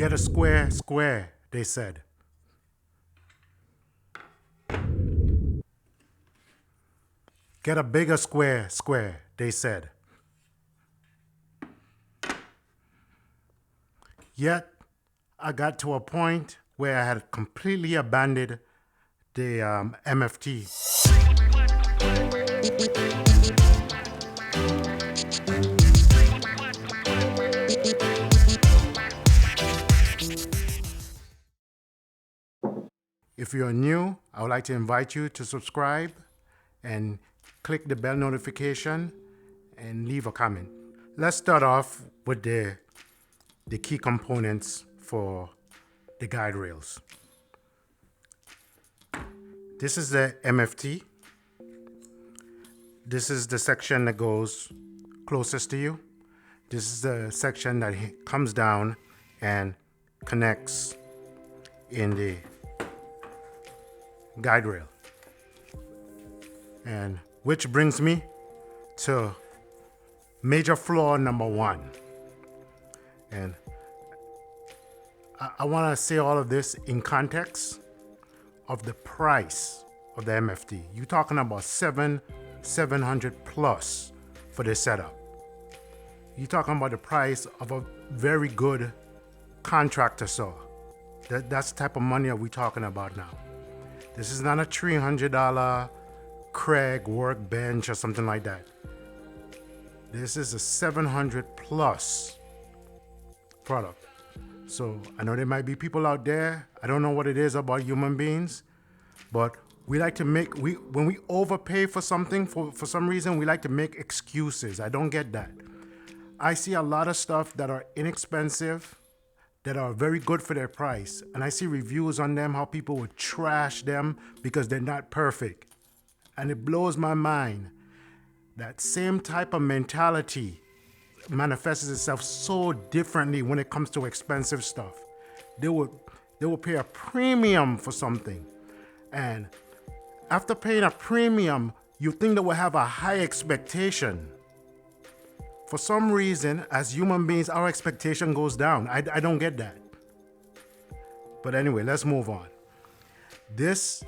Get a square, square, they said. Get a bigger square, square, they said. Yet, I got to a point where I had completely abandoned the MFT. If you're new, I would like to invite you to subscribe and click the bell notification and leave a comment. Let's start off with the key components for the guide rails. This is the MFT. This is the section that goes closest to you. This is the section that comes down and connects in the guide rail. And which brings me to major flaw number 1. And I want to say all of this in context of the price of the MFT. You're talking about $700 plus for this setup. You're talking about the price of a very good contractor saw. That's the type of money that we're talking about now. This is not a $300 Craig workbench or something like that. This is a $700 plus product. So I know there might be people out there, I don't know what it is about human beings, but we like to make, when we overpay for something, for some reason, we like to make excuses. I don't get that. I see a lot of stuff that are inexpensive, that are very good for their price, and I see reviews on them, how people would trash them because they're not perfect. And it blows my mind. That same type of mentality manifests itself so differently when it comes to expensive stuff. They will pay a premium for something. And after paying a premium, you think they will have a high expectation. For some reason, as human beings, our expectation goes down. I don't get that. But anyway, let's move on. This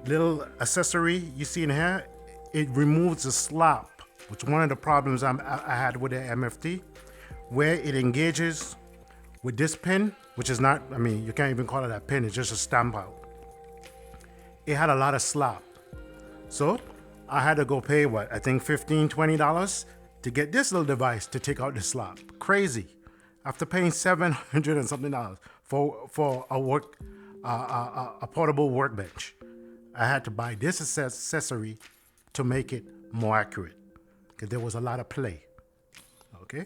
little accessory you see in here, it removes the slop, which is one of the problems I had with the MFT, where it engages with this pin, which is not, I mean, you can't even call it a pin, it's just a stamp out. It had a lot of slop. So I had to go pay, what, I think $15, $20 to get this little device to take out the slop. Crazy. After paying $700 and something for a portable workbench, I had to buy this accessory to make it more accurate, because there was a lot of play. Okay.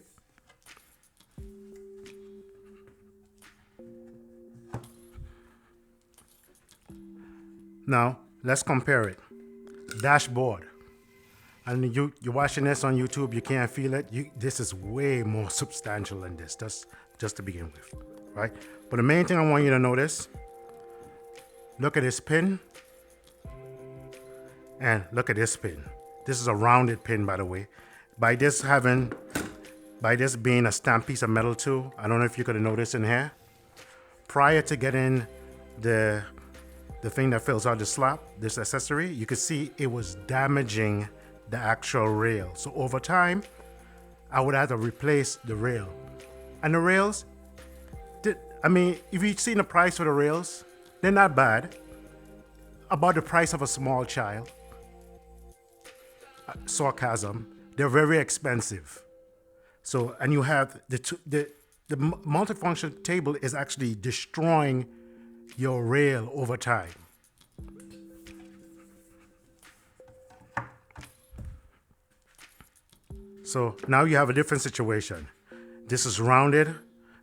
Now let's compare it. Dashboard. And you're watching this on YouTube, you can't feel it. This is way more substantial than this, just to begin with, right? But the main thing I want you to notice, look at this pin, and look at this pin. This is a rounded pin, by the way. By this being a stamped piece of metal too, I don't know if you could have noticed in here, prior to getting the thing that fills out the slot, this accessory, you could see it was damaging the actual rail. So over time, I would have to replace the rail. And the rails, I mean, if you've seen the price for the rails, they're not bad. About the price of a small child. Sarcasm. They're very expensive. So, and you have the multifunction table is actually destroying your rail over time. So now you have a different situation. This is rounded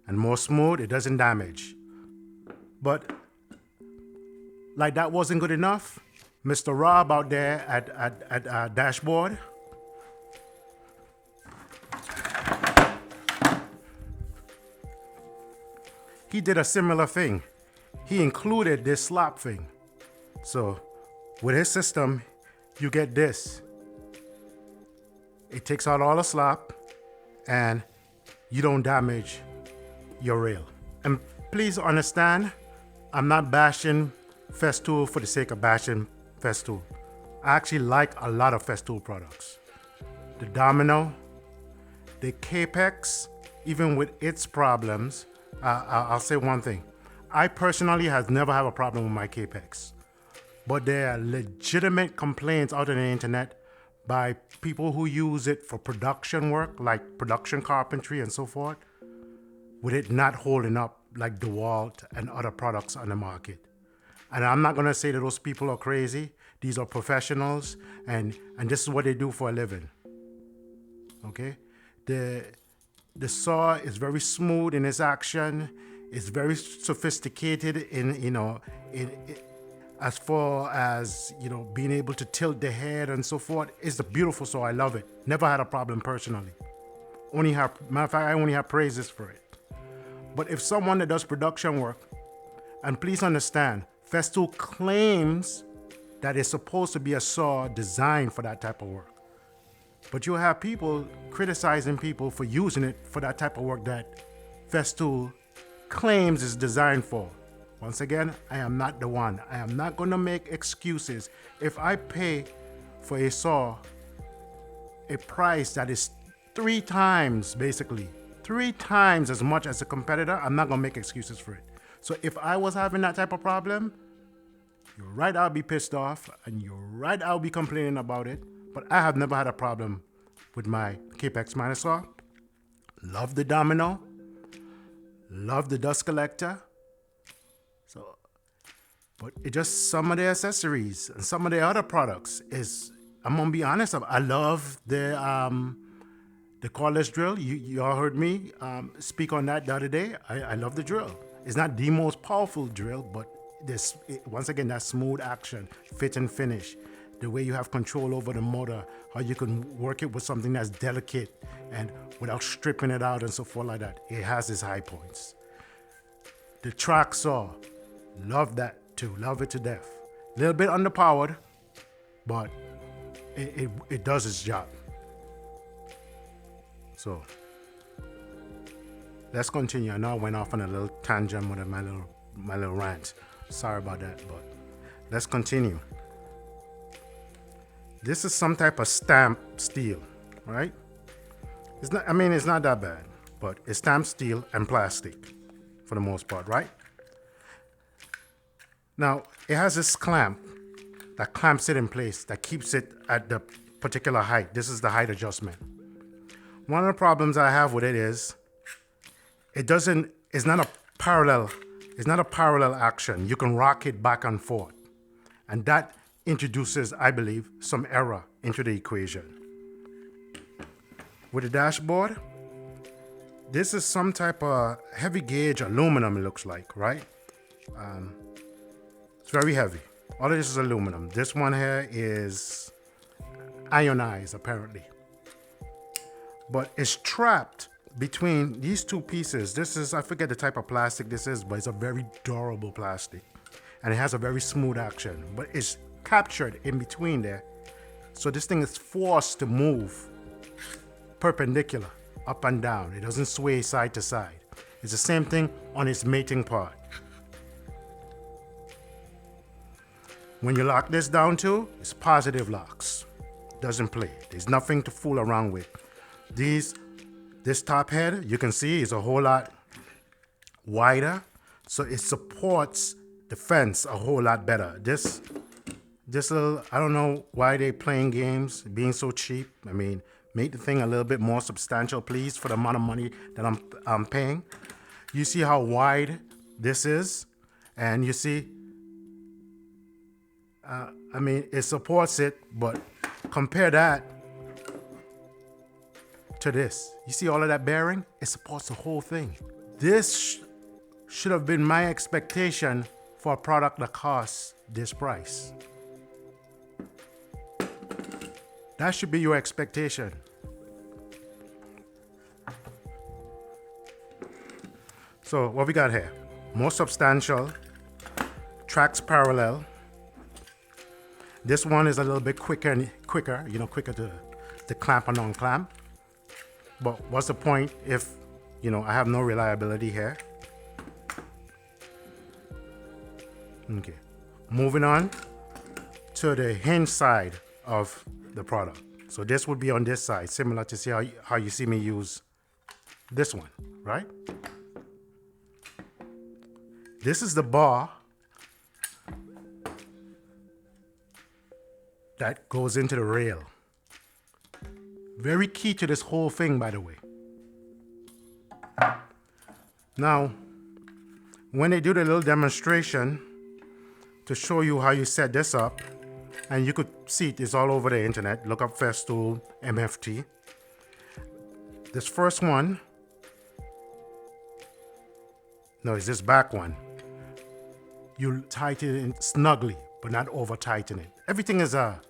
and more smooth, it doesn't damage. But like that wasn't good enough, Mr. Rob out there at Dashboard, he did a similar thing. He included this slop thing. So with his system, you get this. It takes out all the slop and you don't damage your rail. And please understand, I'm not bashing Festool for the sake of bashing Festool. I actually like a lot of Festool products. The Domino, the Capex, even with its problems, I'll say one thing. I personally have never had a problem with my Capex. But there are legitimate complaints out on the internet by people who use it for production work, like production carpentry and so forth, with it not holding up like DeWalt and other products on the market. And I'm not gonna say that those people are crazy. These are professionals, and this is what they do for a living. Okay? The saw is very smooth in its action. It's very sophisticated in, as far as, being able to tilt the head and so forth. It's a beautiful saw. I love it. Never had a problem personally. Matter of fact, I only have praises for it. But if someone that does production work, and please understand, Festool claims that it's supposed to be a saw designed for that type of work. But you'll have people criticizing people for using it for that type of work that Festool claims is designed for. Once again, I am not the one. I am not going to make excuses. If I pay for a saw a price that is 3 times as much as a competitor, I'm not going to make excuses for it. So if I was having that type of problem, you're right, I'll be pissed off, and you're right, I'll be complaining about it. But I have never had a problem with my Capex miner saw. Love the Domino. Love the dust collector. But it just, some of the accessories and some of the other products is, I'm gonna be honest, I love the cordless drill. You all heard me speak on that the other day. I love the drill. It's not the most powerful drill, but once again, that smooth action, fit and finish, the way you have control over the motor, how you can work it with something that's delicate and without stripping it out and so forth like that. It has its high points. The track saw, love that too, love it to death. A little bit underpowered, but it does its job. So let's continue. I know I went off on a little tangent with my little rant. Sorry about that, but let's continue. This is some type of stamped steel, right? It's not that bad, but it's stamped steel and plastic for the most part, right? Now, it has this clamp that clamps it in place, that keeps it at the particular height. This is the height adjustment. One of the problems I have with it is it's not a parallel action. You can rock it back and forth. And that introduces, I believe, some error into the equation. With the dashboard, this is some type of heavy gauge aluminum, it looks like, right? It's very heavy. All of this is aluminum. This one here is ionized, apparently. But it's trapped between these two pieces. This is, I forget the type of plastic this is, but it's a very durable plastic. And it has a very smooth action. But it's captured in between there. So this thing is forced to move perpendicular, up and down. It doesn't sway side to side. It's the same thing on its mating part. When you lock this down too, it's positive locks. Doesn't play. There's nothing to fool around with. This top head, you can see, is a whole lot wider, so it supports the fence a whole lot better. This little, I don't know why they playing games, being so cheap. I mean, make the thing a little bit more substantial, please, for the amount of money that I'm paying. You see how wide this is, and you see, it supports it, but compare that to this. You see all of that bearing? It supports the whole thing. This should have been my expectation for a product that costs this price. That should be your expectation. So what we got here? More substantial, tracks parallel. This one is a little bit quicker to clamp and unclamp. But what's the point if, I have no reliability here? Okay. Moving on to the hinge side of the product. So this would be on this side, similar to see how you see me use this one, right? This is the bar that goes into the rail. Very key to this whole thing, by the way. Now, when they do the little demonstration to show you how you set this up, and you could see it's all over the internet. Look up Festool MFT. This first one, no, it's this back one. You tighten it in snugly, but not over tighten it. Everything is a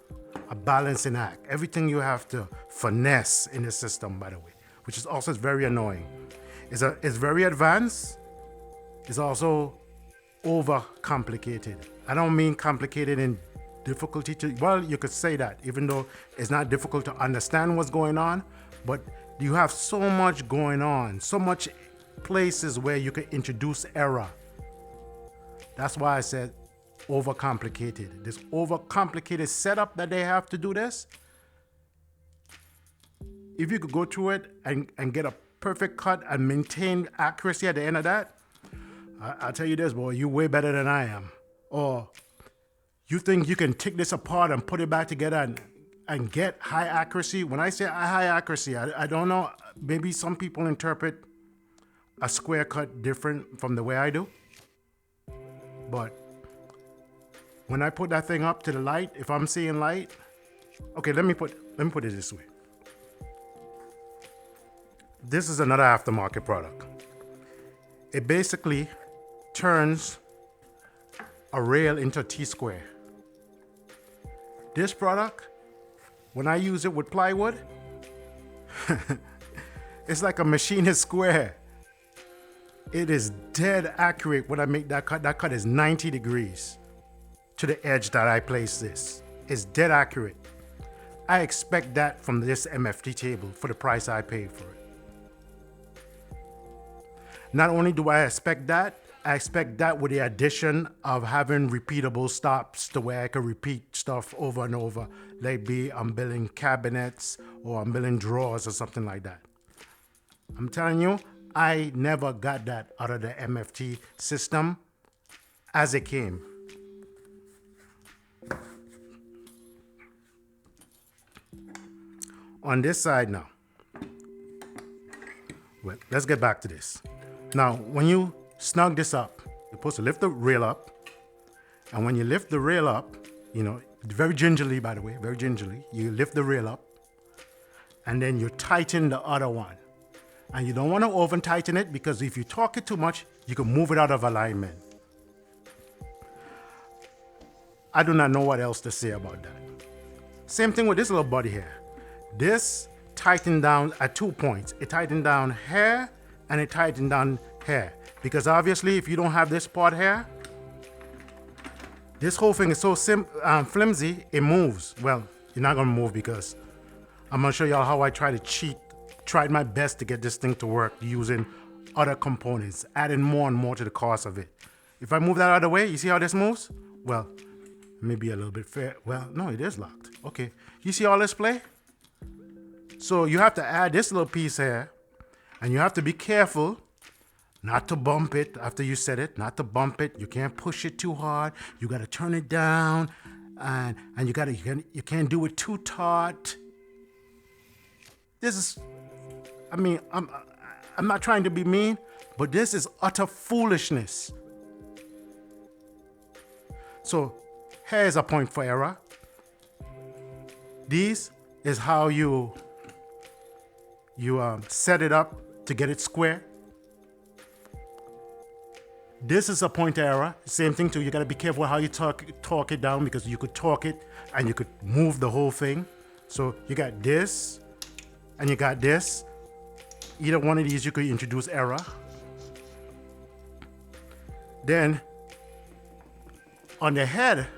balancing act. Everything you have to finesse in the system, by the way, which is also very annoying. It's very advanced. It's also over complicated. I don't mean complicated in difficulty to, well, you could say that, even though it's not difficult to understand what's going on, but you have so much going on, so much places where you could introduce error. That's why I said overcomplicated. This overcomplicated setup that they have to do this, if you could go through it and get a perfect cut and maintain accuracy at the end of that, I'll tell you this, boy, you're way better than I am. Or you think you can take this apart and put it back together and get high accuracy? When I say high accuracy, I don't know, maybe some people interpret a square cut different from the way I do. But when I put that thing up to the light, if I'm seeing light, okay, let me put it this way. This is another aftermarket product. It basically turns a rail into a T-square. This product, when I use it with plywood, it's like a machinist square. It is dead accurate when I make that cut. That cut is 90 degrees to the edge that I place this. It's dead accurate. I expect that from this MFT table for the price I paid for it. Not only do I expect that with the addition of having repeatable stops to where I can repeat stuff over and over. Like I'm building cabinets or I'm building drawers or something like that. I'm telling you, I never got that out of the MFT system as it came. On this side now, well, let's get back to this. Now, when you snug this up, you're supposed to lift the rail up. And when you lift the rail up, very gingerly, by the way, very gingerly, you lift the rail up and then you tighten the other one. And you don't want to over tighten it because if you torque it too much, you can move it out of alignment. I do not know what else to say about that. Same thing with this little body here. This tightened down at 2 points. It tightened down here and it tightened down here. Because obviously if you don't have this part here, this whole thing is so flimsy, it moves. Well, you're not gonna move because I'm gonna show y'all how I tried my best to get this thing to work using other components, adding more and more to the cost of it. If I move that out of the way, you see how this moves? Well, maybe a little bit fair. Well, no, it is locked. Okay, you see all this play? So you have to add this little piece here, and you have to be careful not to bump it after you set it, not to bump it. You can't push it too hard. You gotta turn it down, and you can't do it too taut. This is, I mean, I'm not trying to be mean, but this is utter foolishness. So here's a point for error. This is how you set it up to get it square. This is a point error. Same thing too. You gotta be careful how you torque it down because you could torque it and you could move the whole thing. So you got this and you got this. Either one of these you could introduce error. Then on the head,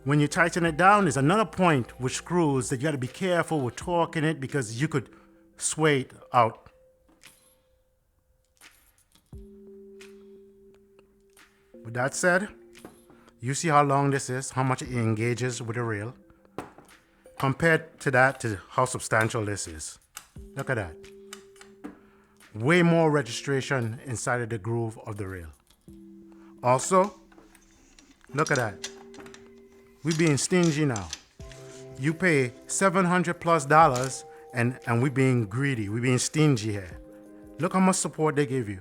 when you tighten it down, there's another point with screws that you gotta be careful with torquing it because you could sway it out. But With that said, you see how long this is, how much it engages with the rail. Compared to that, to how substantial this is. Look at that. Way more registration inside of the groove of the rail. Also, look at that. We're being stingy now. You pay $700+ and we're being greedy. We're being stingy here. Look how much support they give you.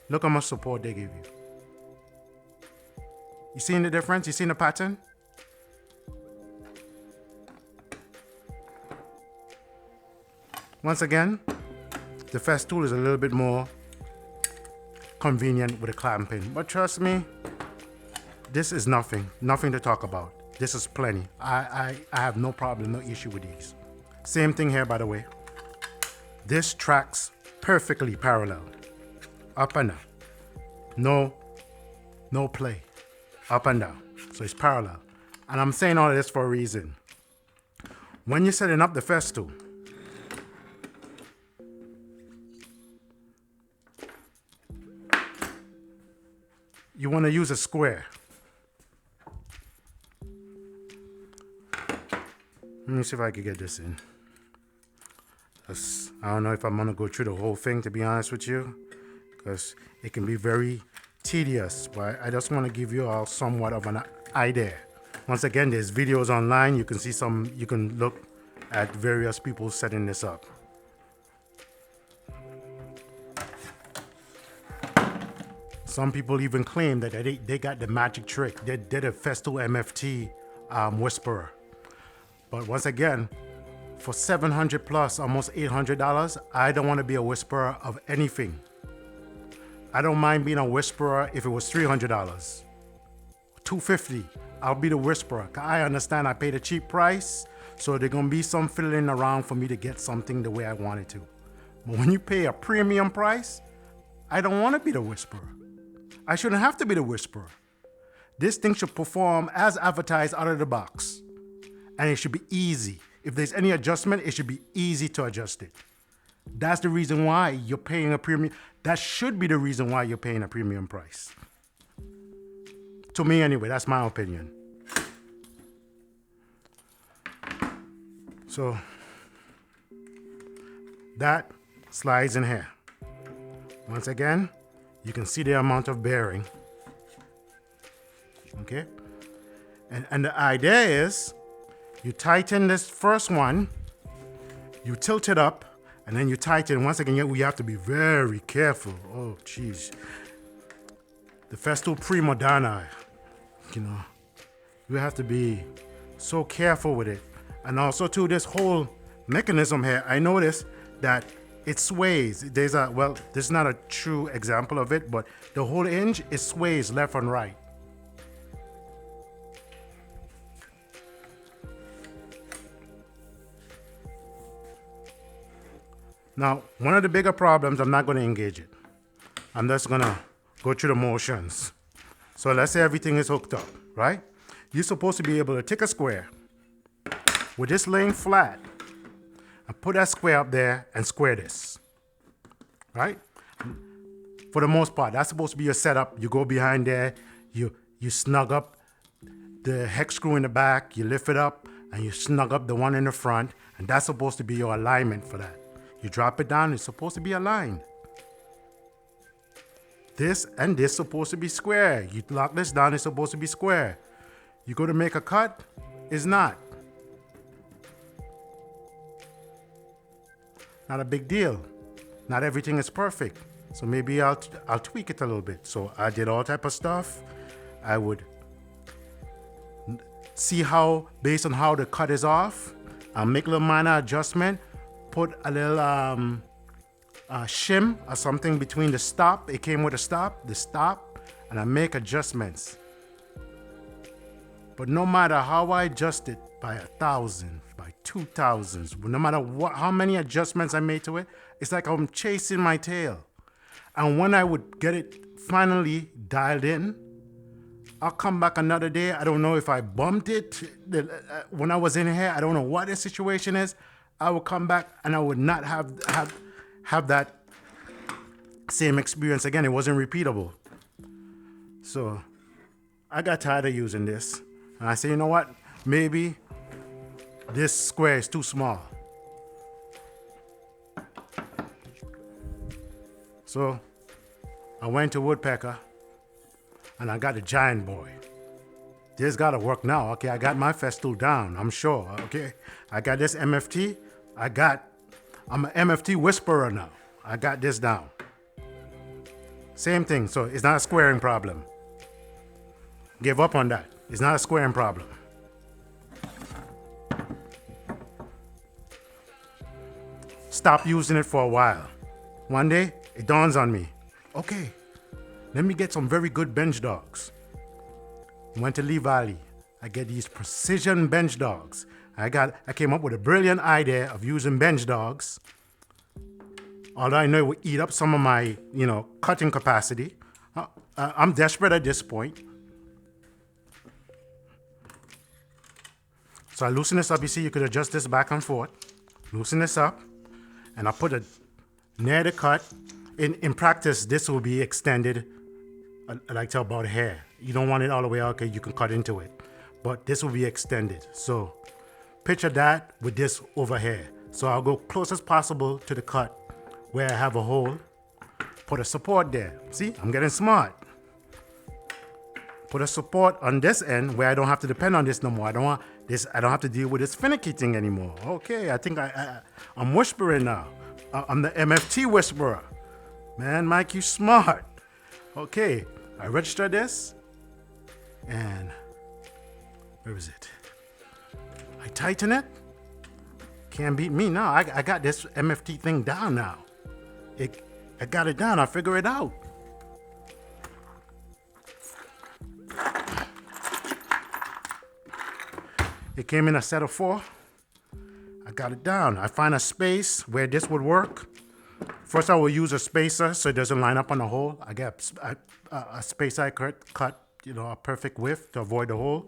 Look how much support they give you. You seeing the difference? You seeing the pattern? Once again, the Festool is a little bit more convenient with the clamping, but trust me, this is nothing to talk about. This is plenty. I have no problem, no issue with these. Same thing here, by the way. This tracks perfectly parallel, up and down. No play, up and down. So it's parallel. And I'm saying all of this for a reason. When you're setting up the Festool, you want to use a square. Let me see if I can get this in. I don't know if I'm going to go through the whole thing, to be honest with you, because it can be very tedious, but I just want to give you all somewhat of an idea. Once again, there's videos online. You can see you can look at various people setting this up. Some people even claim that they got the magic trick. They did a Festool MFT whisperer. But once again, for $700+, almost $800, I don't want to be a whisperer of anything. I don't mind being a whisperer if it was $300, $250. I'll be the whisperer. I understand I paid a cheap price, so there's gonna be some fiddling around for me to get something the way I want it to. But when you pay a premium price, I don't want to be the whisperer. I shouldn't have to be the whisperer. This thing should perform as advertised out of the box. And it should be easy. If there's any adjustment, it should be easy to adjust it. That's the reason why you're paying a premium. That should be the reason why you're paying a premium price. To me anyway, that's my opinion. So that slides in here. Once again, you can see the amount of bearing. Okay? And the idea is, you tighten this first one, you tilt it up, and then you tighten. Once again, we have to be very careful. Oh, jeez. The Festool prima donna, you know, you have to be so careful with it. And also too, this whole mechanism here, I noticed that it sways. This is not a true example of it, but the whole hinge, it sways left and right. Now, one of the bigger problems, I'm not going to engage it. I'm just going to go through the motions. So let's say everything is hooked up, right? You're supposed to be able to take a square with this laying flat and put that square up there and square this, right? For the most part, that's supposed to be your setup. You go behind there, you snug up the hex screw in the back, you lift it up, and you snug up the one in the front, and that's supposed to be your alignment for that. You drop it down, it's supposed to be aligned. This and this supposed to be square. You lock this down, it's supposed to be square. You go to make a cut, it's not. Not a big deal. Not everything is perfect. So maybe I'll tweak it a little bit. So I did all type of stuff. I would see how, based on how the cut is off, I'll make a little minor adjustment. Put a little shim or something between the stop. It came with the stop, and I make adjustments. But no matter how I adjust it, by 1,000, by 2,000s, no matter how many adjustments I made to it, it's like I'm chasing my tail. And when I would get it finally dialed in, I'll come back another day. I don't know if I bumped it when I was in here. I don't know what the situation is. I would come back and I would not have that Same experience again, it wasn't repeatable. So I got tired of using this. And I said, you know what? Maybe this square is too small. So I went to Woodpecker and I got a giant boy. This gotta work now. Okay, I got my Festool down, I'm sure. Okay, I got this MFT. I'm an MFT whisperer now. I got this down. Same thing, so it's not a squaring problem. Give up on that. It's not a squaring problem. Stop using it for a while. One day, it dawns on me. Okay, let me get some very good Benchdogs. Went to Lee Valley. I get these precision Benchdogs. I came up with a brilliant idea of using Benchdogs. Although I know it would eat up some of my, cutting capacity. I'm desperate at this point. So I loosen this up. You see, you could adjust this back and forth. Loosen this up. And I put it near the cut. In practice, this will be extended, like to about here. You don't want it all the way out, okay, you can cut into it. But this will be extended. So picture that with this over here. So I'll go close as possible to the cut where I have a hole. Put a support there. See, I'm getting smart. Put a support on this end where I don't have to depend on this no more. I don't have to deal with this finicky thing anymore. Okay, I think I'm whispering now. I'm the MFT whisperer. Man, Mike, you smart. Okay, I register this, and where is it? I tighten it. Can't beat me now. I got this MFT thing down now. I got it down. I figure it out. It came in a set of 4. I got it down. I find a space where this would work. First, I will use a spacer so it doesn't line up on the hole. I get a spacer I cut, a perfect width to avoid the hole.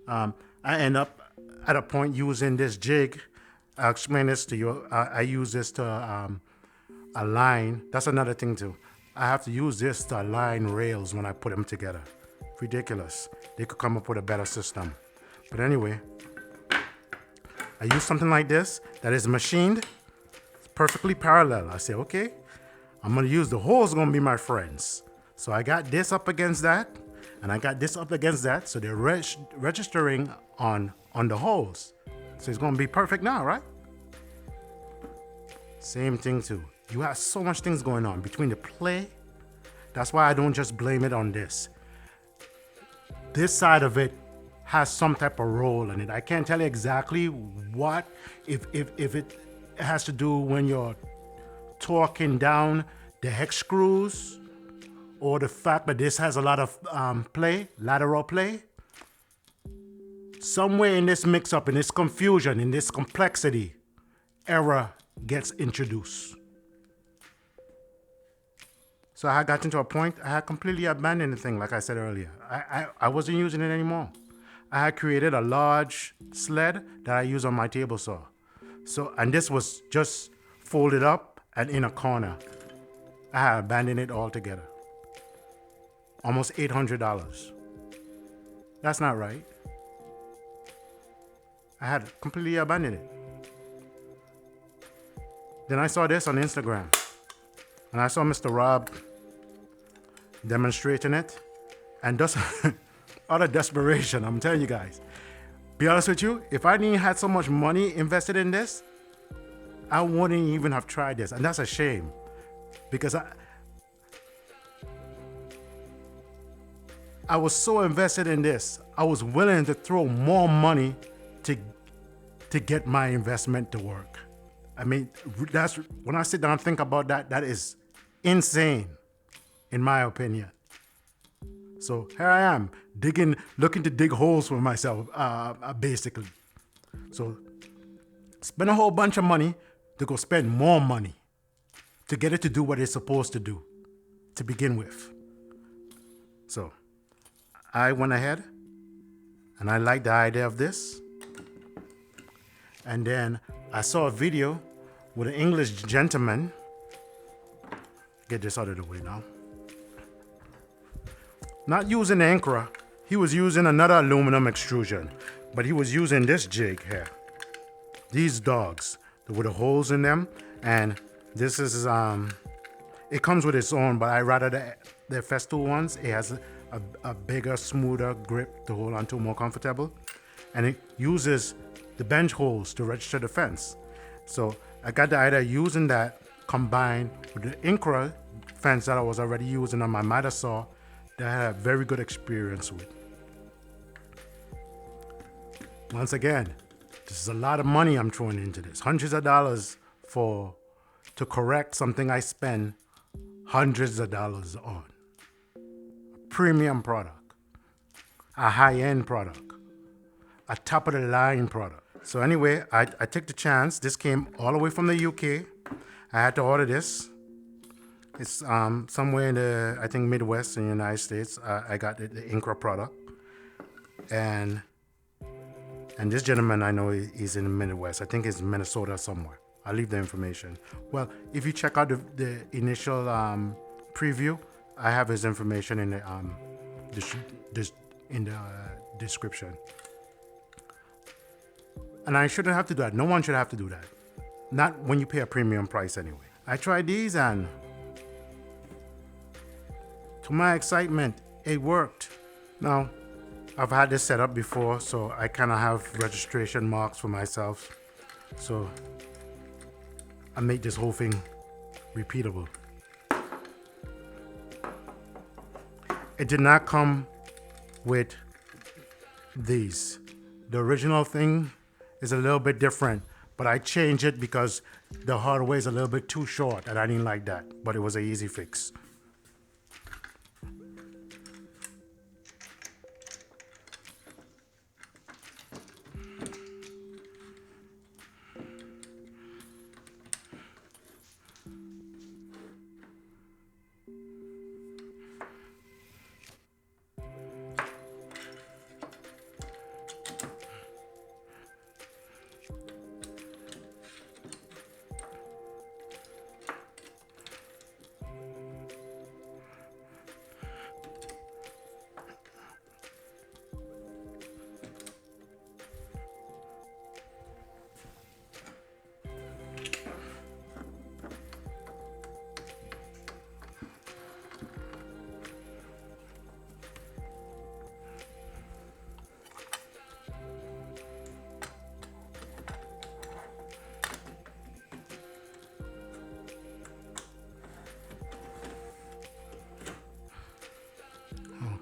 I end up at a point using this jig. I'll explain this to you. I use this to align. That's another thing too. I have to use this to align rails when I put them together. Ridiculous. They could come up with a better system. But anyway, I use something like this that is machined. It's perfectly parallel. I say, okay, I'm gonna use the holes gonna be my friends. So I got this up against that, and I got this up against that, so they're registering on the holes. So it's gonna be perfect now, right? Same thing too. You have so much things going on between the play. That's why I don't just blame it on this. This side of it has some type of role in it. I can't tell you exactly what, if it has to do when you're torquing down the hex screws, or the fact that this has a lot of lateral play. Somewhere in this mix-up, in this confusion, in this complexity, error gets introduced. So I got into a point, I had completely abandoned the thing, like I said earlier. I wasn't using it anymore. I had created a large sled that I use on my table saw. And this was just folded up and in a corner. I had abandoned it altogether. Almost $800. That's not right. I had completely abandoned it. Then I saw this on Instagram. And I saw Mr. Rob demonstrating it. And just out of desperation, I'm telling you guys, be honest with you, if I didn't have so much money invested in this, I wouldn't even have tried this. And that's a shame. Because I was so invested in this, I was willing to throw more money to get my investment to work. I mean, that's when I sit down and think about that, that is insane, in my opinion. So here I am, looking to dig holes for myself, basically. So spend a whole bunch of money to go spend more money to get it to do what it's supposed to do to begin with. So I went ahead and I liked the idea of this. And then I saw a video with an English gentleman Get this out of the way now. Not using the INCRA. He was using another aluminum extrusion, but he was using this jig here. These dogs with the holes in them, and this is it comes with its own, but I rather the Festool ones. It has a bigger, smoother grip to hold onto, more comfortable, and it uses the bench holes to register the fence. So I got the idea using that combined with the INCRA fence that I was already using on my miter saw that I had a very good experience with. Once again, this is a lot of money I'm throwing into this. Hundreds of dollars to correct something I spend hundreds of dollars on. A premium product, a high-end product, a top-of-the-line product. So anyway, I took the chance. This came all the way from the UK. I had to order this. It's somewhere in the, I think, Midwest in the United States. I got the INCRA product. And this gentleman, I know he's in the Midwest. I think it's Minnesota somewhere. I'll leave the information. Well, if you check out the initial preview, I have his information in the description. And I shouldn't have to do that. No one should have to do that. Not when you pay a premium price anyway. I tried these and to my excitement, it worked. Now, I've had this set up before, so I kind of have registration marks for myself. So I make this whole thing repeatable. It did not come with these. The original thing is a little bit different, but I changed it because the hardware is a little bit too short and I didn't like that, but it was an easy fix.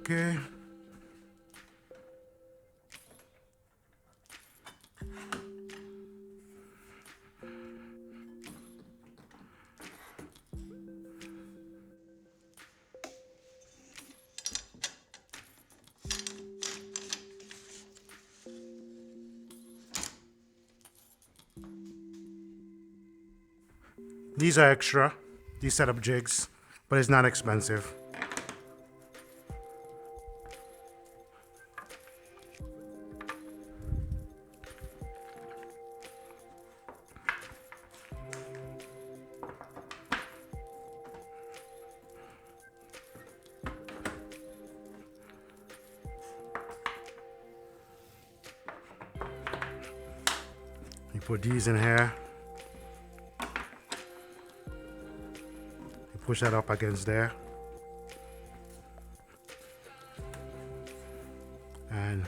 Okay. These are extra, these setup jigs, but it's not expensive. You put these in here. You push that up against there. And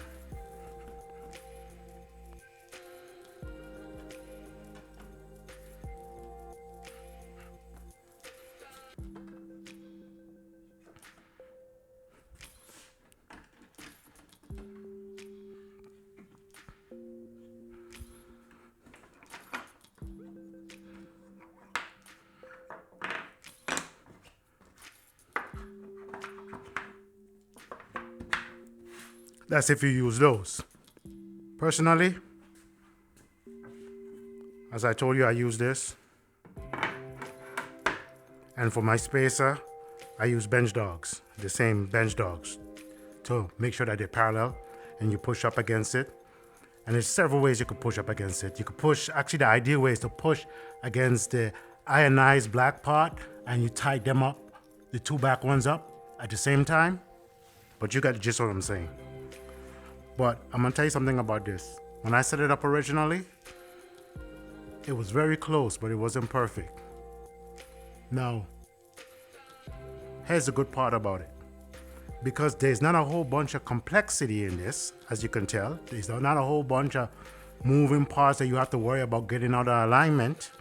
that's if you use those. Personally, as I told you, I use this. And for my spacer, I use Benchdogs, the same Benchdogs, to make sure that they're parallel and you push up against it. And there's several ways you could push up against it. You could push, actually the ideal way is to push against the ionized black part and you tight them up, the two back ones up at the same time. But you got the gist of what I'm saying. But I'm gonna tell you something about this. When I set it up originally, it was very close, but it wasn't perfect. Now, here's the good part about it. Because there's not a whole bunch of complexity in this, as you can tell. There's not a whole bunch of moving parts that you have to worry about getting out of alignment.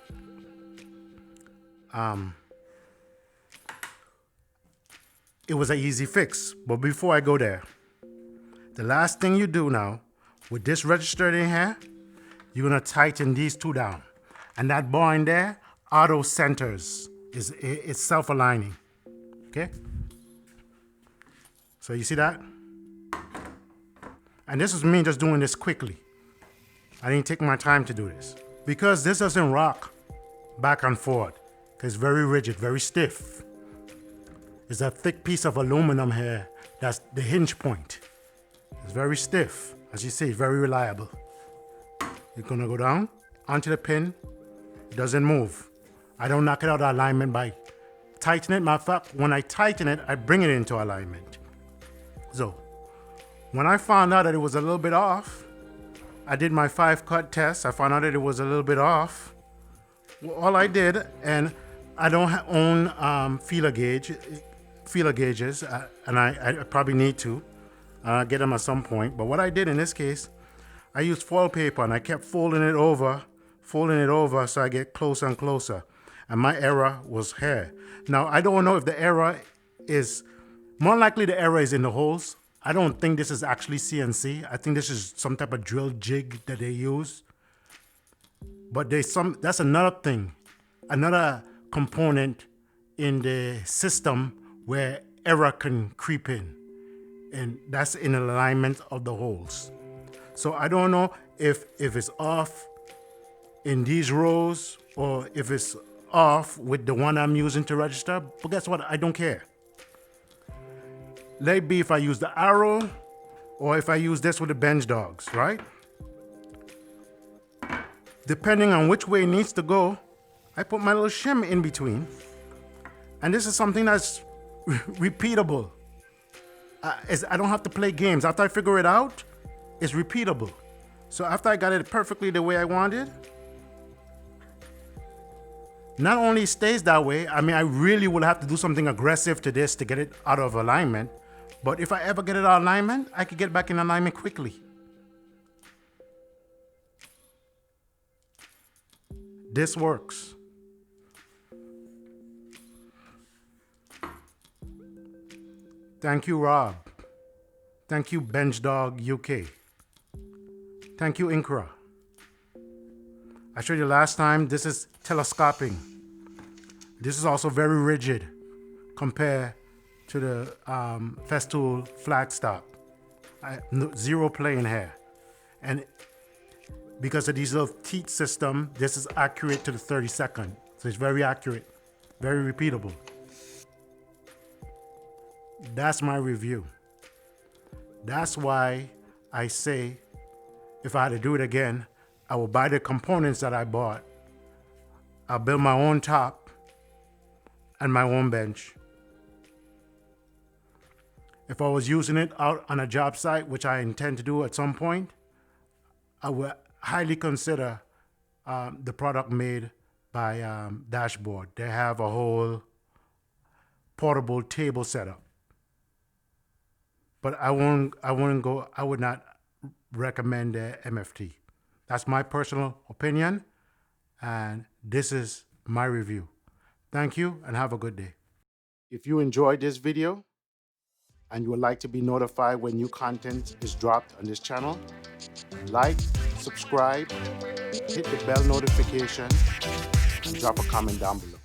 It was an easy fix. But before I go there, the last thing you do now, with this registered in here, you're gonna tighten these two down. And that bar in there, auto centers, it's self-aligning, okay? So you see that? And this is me just doing this quickly. I didn't take my time to do this. Because this doesn't rock back and forth. It's very rigid, very stiff. It's a thick piece of aluminum here. That's the hinge point. It's very stiff. As you see, very reliable. You're gonna go down onto the pin. It doesn't move. I don't knock it out of alignment by tightening it. Matter of fact, when I tighten it, I bring it into alignment. So, when I found out that it was a little bit off, I did my 5-cut test. I found out that it was a little bit off. Well, all I did, and I don't own feeler gauges, and I probably need to get them at some point. But what I did in this case, I used foil paper and I kept folding it over so I get closer and closer. And my error was here. Now, I don't know if the error is, more likely the error is in the holes. I don't think this is actually CNC. I think this is some type of drill jig that they use. But that's another thing, another component in the system where error can creep in. And that's in alignment of the holes. So I don't know if it's off in these rows or if it's off with the one I'm using to register, but guess what? I don't care. Let it be if I use the arrow or if I use this with the Benchdogs, right? Depending on which way it needs to go, I put my little shim in between. And this is something that's repeatable. I don't have to play games. After I figure it out, it's repeatable. So after I got it perfectly the way I wanted, not only stays that way, I mean, I really will have to do something aggressive to this to get it out of alignment. But if I ever get it out of alignment, I could get back in alignment quickly. This works. Thank you, Rob. Thank you, Benchdog UK. Thank you, INCRA. I showed you last time, this is telescoping. This is also very rigid compared to the Festool flat stop. Zero play in here. And because of these little teeth system, this is accurate to the 32nd. So it's very accurate, very repeatable. That's my review. That's why I say, if I had to do it again, I will buy the components that I bought. I'll build my own top and my own bench. If I was using it out on a job site, which I intend to do at some point, I would highly consider the product made by Dashboard. They have a whole portable table setup. But I would not recommend the MFT. That's my personal opinion, and this is my review. Thank you and have a good day. If you enjoyed this video and you would like to be notified when new content is dropped on this channel, like, subscribe, hit the bell notification, and drop a comment down below.